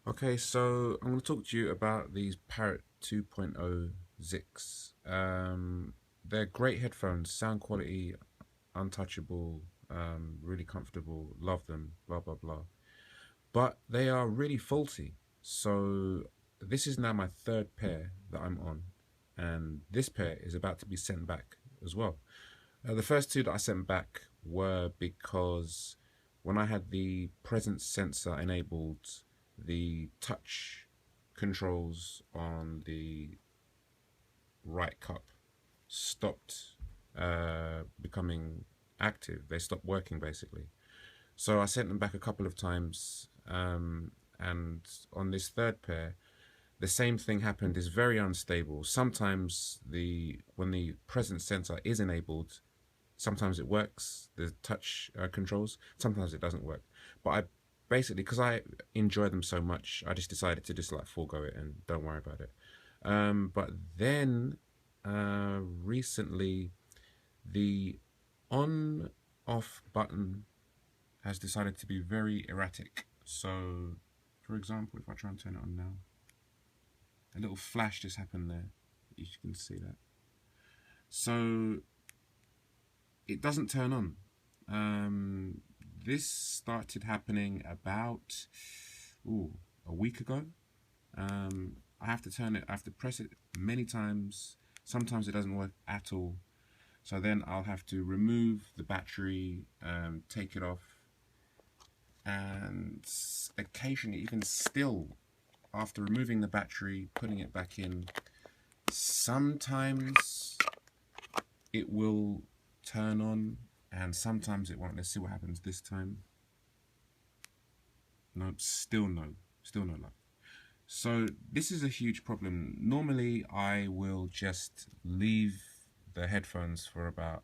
Okay, so I'm going to talk to you about these Parrot 2.0 Ziks. They're great headphones, sound quality, untouchable, really comfortable, love them, blah, blah, blah. But they are really faulty. So this is now my third pair that I'm on, and this pair is about to be sent back as well. The first two that I sent back were because when I had the presence sensor enabled, the touch controls on the right cup stopped becoming active. They stopped working basically. So I sent them back a couple of times, and on this third pair, the same thing happened. It's very unstable. Sometimes the when the presence sensor is enabled, sometimes it works, the touch controls, sometimes it doesn't work. But I basically, because I enjoy them so much, I just decided to just like forego it and don't worry about it. But then recently, the on off button has decided to be very erratic. So, for example, if I try and turn it on now, a little flash just happened there. You can see that. So it doesn't turn on. Um, this started happening about a week ago. I have to turn it. I have to press it many times. Sometimes it doesn't work at all. So then I'll have to remove the battery, take it off, and occasionally, even still, after removing the battery, putting it back in, sometimes it will turn on and sometimes it won't. Let's see what happens this time. No, still no luck. So this is a huge problem. Normally I will just leave the headphones for about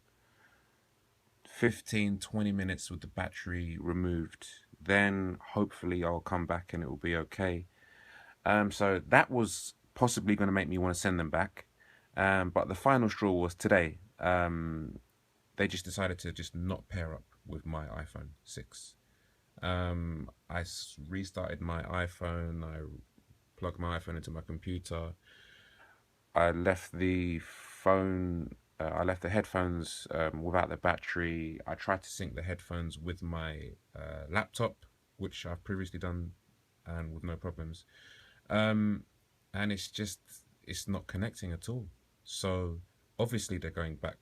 15-20 minutes with the battery removed. Then hopefully I'll come back and it will be okay. So that was possibly going to make me want to send them back. But the final straw was today. They just decided to just not pair up with my iPhone 6. I restarted my iPhone. I plugged my iPhone into my computer. I left the phone. I left the headphones without the battery. I tried to sync the headphones with my laptop, which I've previously done, and with no problems. Um, and it's not connecting at all. So obviously they're going back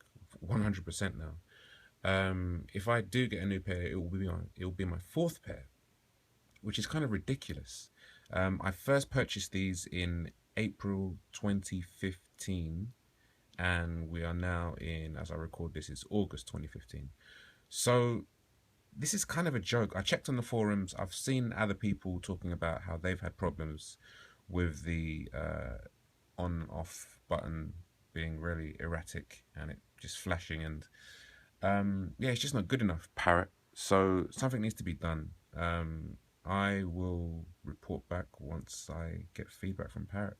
100% now. If I do get a new pair, it will be my fourth pair, which is kind of ridiculous. I first purchased these in April 2015, and we are now in, as I record this, it's August 2015. So this is kind of a joke. I checked on the forums. I've seen other people talking about how they've had problems with the on-off button being really erratic and it just flashing, and yeah, it's just not good enough, Parrot. So something needs to be done. I will report back once I get feedback from Parrot.